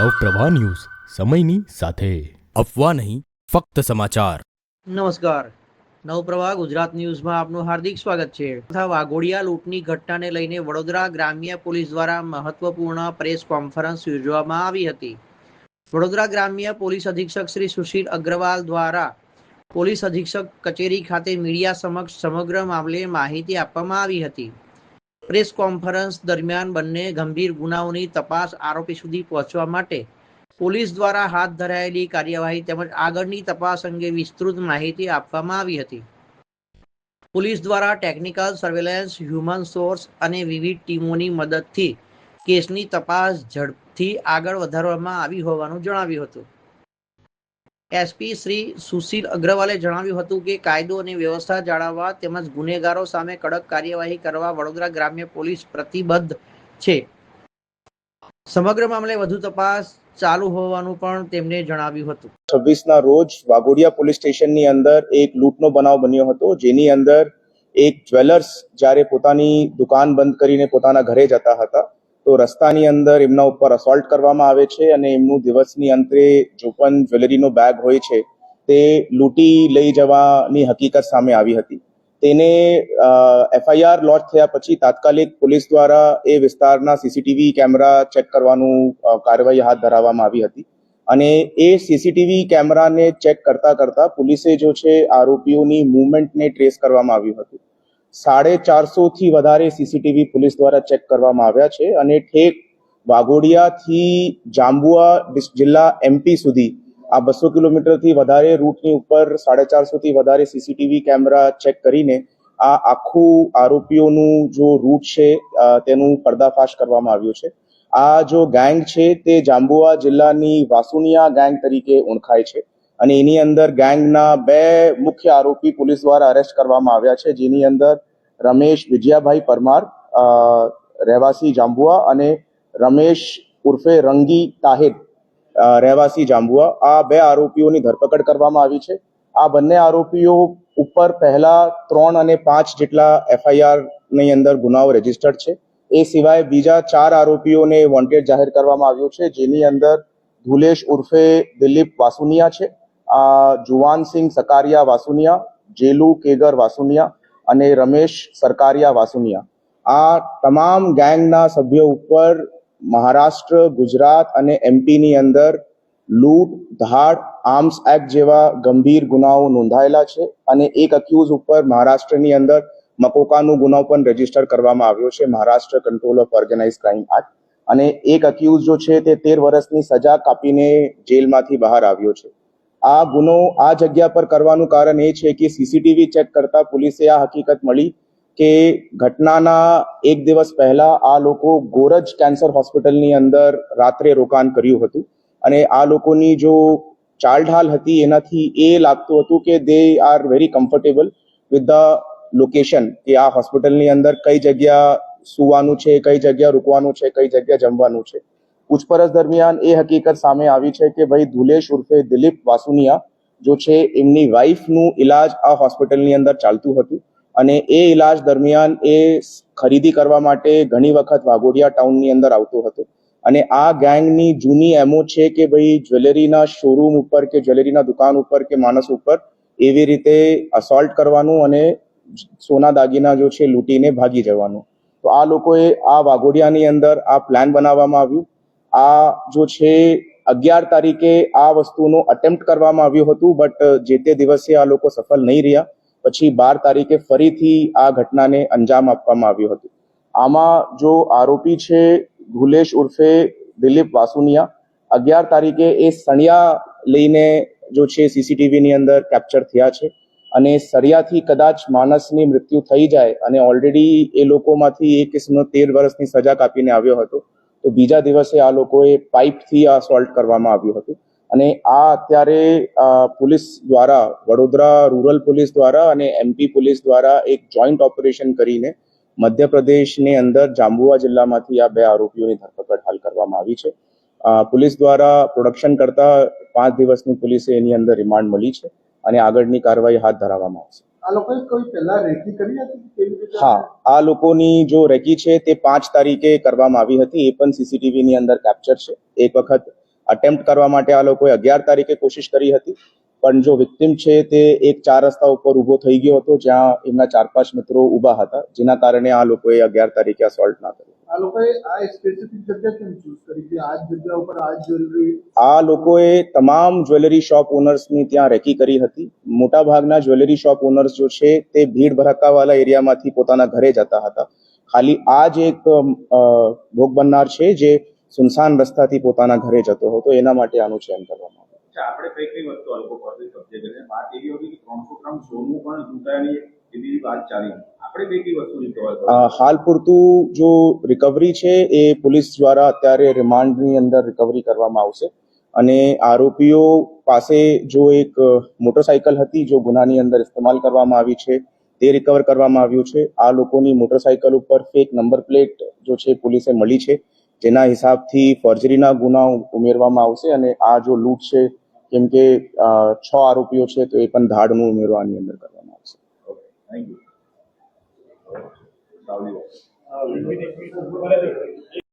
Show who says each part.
Speaker 1: Navpravah news સમયની સાથે અફવા નહીં ફક્ત સમાચાર।
Speaker 2: નમસ્કાર, નવપ્રવાહ ગુજરાત ન્યૂઝમાં આપનું હાર્દિક સ્વાગત છે। તથા વાઘોડિયા લૂંટની ઘટનાને લઈને વડોદરા ગ્રામ્ય પોલીસ દ્વારા મહત્વપૂર્ણ પ્રેસ કોન્ફરન્સ યોજવામાં આવી હતી। વડોદરા ગ્રામ્ય પોલીસ અધિક્ષક શ્રી સુશીલ અગ્રવાલ દ્વારા પોલીસ અધિક્ષક કચેરી ખાતે મીડિયા સમક્ષ સમગ્ર મામલે માહિતી આપવામાં આવી હતી। પ્રેસ કોન્ફરન્સ દરમિયાન બંને ગંભીર ગુનાઓની તપાસ આરોપી સુધી પહોંચવા માટે પોલીસ દ્વારા હાથ ધરાયેલી કાર્યવાહી તેમજ આગળની તપાસ અંગે વિસ્તૃત માહિતી આપવામાં આવી હતી। પોલીસ દ્વારા ટેકનિકલ સર્વેલન્સ, હ્યુમન સોર્સ અને વિવિધ ટીમોની મદદથી કેસની તપાસ ઝડપથી આગળ વધારવામાં આવી હોવાનું જણાવ્યું હતું। એસપી શ્રી સુશીલ અગ્રવાલે જણાવ્યું હતું કે કાયદો અને વ્યવસ્થા જાળવવા તેમજ ગુનેગારો સામે કડક કાર્યવાહી કરવા વડોદરા ગ્રામ્ય પોલીસ પ્રતિબદ્ધ છે। સમગ્ર મામલે વધુ તપાસ ચાલુ હોવાનું પણ તેમણે જણાવ્યું હતું।
Speaker 3: 26ના રોજ વાઘોડિયા પોલીસ સ્ટેશનની અંદર એક લૂંટનો બનાવ બન્યો હતો, જેની અંદર એક જ્વેલર્સ જ્યારે પોતાની દુકાન બંધ કરીને પોતાના ઘરે જતા હતા તો રસ્તાની અંદર એમના ઉપર અસોલ્ટ કરવામાં આવે છે અને એમનું દિવસની અંતે જો પણ જ્વેલરીનો બેગ હોય છે તે લૂંટી લઈ જવાની હકીકત સામે આવી હતી। તેને એફઆઈઆર લોન્ચ થયા પછી તાત્કાલિક પોલીસ દ્વારા એ વિસ્તારના સીસીટીવી કેમેરા ચેક કરવાનું કાર્યવાહી હાથ ધરવામાં આવી હતી અને એ સીસીટીવી કેમેરાને ચેક કરતા પોલીસે જો છે આરોપીઓની મૂવમેન્ટને ટ્રેસ કરવામાં આવ્યું હતું। 450 થી વધારે સીસીટીવી પોલીસ દ્વારા ચેક કરવામાં આવ્યા છે અને ઠેક વાઘોડિયાથી જાંબુઆ જિલ્લા એમપી સુધી આ 200 કિલોમીટરથી વધારે રૂટની ઉપર 450 થી વધારે સીસીટીવી કેમેરા ચેક કરીને આ આખું આરોપીઓનું જો રૂટ છે તેનું પર્દાફાશ કરવામાં આવ્યું છે। આ જો ગેંગ છે તે જાંબુઆ જિલ્લાની વાસુનિયા ગેંગ તરીકે ઓળખાય છે અને એની અંદર ગેંગના 2 મુખ્ય આરોપી પોલીસ દ્વારા અરેસ્ટ કરવામાં આવ્યા છે, જેની અંદર રમેશ વિજયાભાઈ પરમાર રહેવાસી જાંબુઆ અને રમેશ ઉર્ફે રંગી તાહિર રહેવાસી જાંબુઆ, આ 2 આરોપીઓની ધરપકડ કરવામાં આવી છે। આ બંને આરોપીઓ ઉપર પહેલા 3 અને 5 જેટલા એફઆઈઆર ની અંદર ગુનાઓ રજીસ્ટર્ડ છે। એ સિવાય બીજા 4 આરોપીઓને વોન્ટેડ જાહેર કરવામાં આવ્યો છે, જેની અંદર ધુલેશ ઉર્ફે દિલીપ વાસુનિયા છે, જુવાનસિંહ સકારિયા વાસુનિયા, જેલુ કેગર વાસુનિયા અને રમેશ સરકારિયા વાસુનિયા। આ તમામ ગેંગના સભ્યો ઉપર મહારાષ્ટ્ર, ગુજરાત અને એમપીની અંદર લૂંટ, ધાડ, આર્મ્સ એક્ટ જેવા ગંભીર ગુનાઓ નોંધાયેલા છે અને એક અક્યુઝ ઉપર મહારાષ્ટ્રની અંદર મકોકાનો ગુનો પણ રજીસ્ટર કરવામાં આવ્યો છે, Maharashtra control of organise crime act, અને એક અક્યુઝ જો છે તે 13 વર્ષની સજા કાપીને જેલમાંથી બહાર આવ્યો છે। આ ગુનો આ જગ્યા પર કરવાનું કારણ એ છે કે સીસીટીવી ચેક કરતા પોલીસે આ હકીકત મળી કે ઘટનાના એક દિવસ પહેલા આ લોકો ગોરજ કેન્સર હોસ્પિટલની અંદર રાત્રે રોકાણ કર્યું હતું અને આ લોકોની જો ચાલઢાલ હતી એનાથી એ લાગતું હતું કે they are very comfortable with the location, કે આ હોસ્પિટલની અંદર કઈ જગ્યા સુવાનું છે, કઈ જગ્યા રૂકવાનું છે, કઈ જગ્યા જમવાનું છે। પૂછપરછ દરમિયાન એ હકીકત સામે આવી છે કે ભાઈ ધુલેશ ઉર્ફે દિલીપ વાસુનિયા જો છે એમની વાઇફનું ઇલાજ આ હોસ્પિટલની અંદર ચાલતું હતું અને એ ઇલાજ દરમિયાન એ ખરીદી કરવા માટે ઘણી વખત વાઘોડિયા ટાઉનની અંદર આવતો હતો અને આ ગેંગની જૂની એમો છે કે ભાઈ જ્વેલરીના શોરૂમ ઉપર કે જ્વેલરીના દુકાન ઉપર કે માણસ ઉપર એવી રીતે અસોલ્ટ કરવાનું અને સોના દાગીના જો છે લૂંટીને ભાગી જવાનું। તો આ લોકોએ આ વાઘોડિયાની અંદર આ પ્લાન બનાવવામાં આવ્યું। આ જો છે 11 તારીખે આ વસ્તુનો અટેમ્પ્ટ કરવામાં આવ્યું હતું, બટ જે તે દિવસે આ લોકો સફળ નહીં રહ્યા। પછી 12 તારીખે ફરીથી આ ઘટનાને અંજામ આપવામાં આવ્યું હતું। આમાં જો આરોપી છે ધુલેશ ઉર્ફે દિલીપ વાસુનિયા, 11 તારીખે એ સળિયા લઈને જો છે સીસીટીવીની અંદર કેપ્ચર થયા છે અને સળિયાથી કદાચ માણસની મૃત્યુ થઈ જાય અને ઓલરેડી એ લોકોમાંથી એક કિસ્મનો 13 વર્ષની સજા કાપીને આવ્યો હતો, તો બીજા દિવસે આ લોકોએ પાઇપથી આ અસોલ્ટ કરવામાં આવ્યું હતું અને આ અત્યારે પોલીસ દ્વારા, વડોદરા રૂરલ પોલીસ દ્વારા અને એમપી પોલીસ દ્વારા એક જોઈન્ટ ઓપરેશન કરીને મધ્યપ્રદેશની અંદર જાંબુઆ જિલ્લામાંથી આ 2 આરોપીઓની ધરપકડ હાલ કરવામાં આવી છે। પોલીસ દ્વારા પ્રોડક્શન કરતા 5 દિવસની પોલીસે એની અંદર રિમાન્ડ મળી છે અને આગળની કાર્યવાહી હાથ ધરવામાં આવશે।
Speaker 4: આ લોકોએ કોઈ પહેલા રેકી કરી હતી?
Speaker 3: હા, આ લોકોની જો રેકી છે તે 5 તારીખે કરવામાં આવી હતી, એ પણ સીસીટીવી ની અંદર કેપ્ચર છે। એક વખત અટેમ્પ્ટ કરવા માટે આ લોકોએ 11 તારીખે કોશિશ કરી હતી, પણ જો વિક્ટિમ છે તે એક 4 રસ્તા ઉપર ઊભો થઈ ગયો હતો જ્યાં એમના 4-5 મિત્રો ઊભા હતા, જેના કારણે આ લોકોએ 11 તારીખે અસોલ્ટ ના કર્યું.
Speaker 4: આ લોકોએ આ સ્પેસિફિક જગ્યા કેમ ચૂઝ કરી કે આ જ જગ્યા ઉપર આ જ જ્વેલરી?
Speaker 3: આ લોકોએ તમામ જ્વેલરી શોપ ઓનર્સની ત્યાં રેકી કરી હતી. મોટા ભાગના જ્વેલરી શોપ ઓનર્સ જો છે તે ભીડ ભડકાવાળા એરિયામાંથી પોતાના ઘરે જતા હતા. ખાલી આ જ એક ભોગ બનનાર છે જે સુનસાન રસ્તાથી પોતાના ઘરે જતો હતો, એના માટે આનું ચયન કરવામાં આવ્યું.
Speaker 5: આપણે કઈ કઈ વસ્તુ આ લોકો પાસે કબજે કરીને વાત એવી હતી કે 300 ગ્રામ સોનું પણ લૂંટાયાની એવી વાત ચાલી. આપણે કઈ કઈ વસ્તુ રિકવર
Speaker 3: હાલ પૂરતું જો રિકવરી છે એ પોલીસ દ્વારા અત્યારે રિમાન્ડની અંદર રિકવરી કરવામાં આવશે અને આરોપીઓ પાસે જો એક મોટરસાયકલ હતી જો ગુનાની અંદર ઇસ્તેમાલ કરવામાં આવી છે તે રિકવર કરવામાં આવ્યું છે. આ લોકોની મોટરસાયકલ ઉપર ફેક નંબર પ્લેટ જો છે પોલીસે મળી છે, જેના હિસાબથી ફોર્જરીના ગુનાઓ ઉમેરવામાં આવશે અને આ જો લૂંટ છે કેમ કે 6 આરોપીઓ છે તો એ પણ ધાડનું ઉમેરવાની અંદર કરવામાં આવશે.
Speaker 5: Thank you.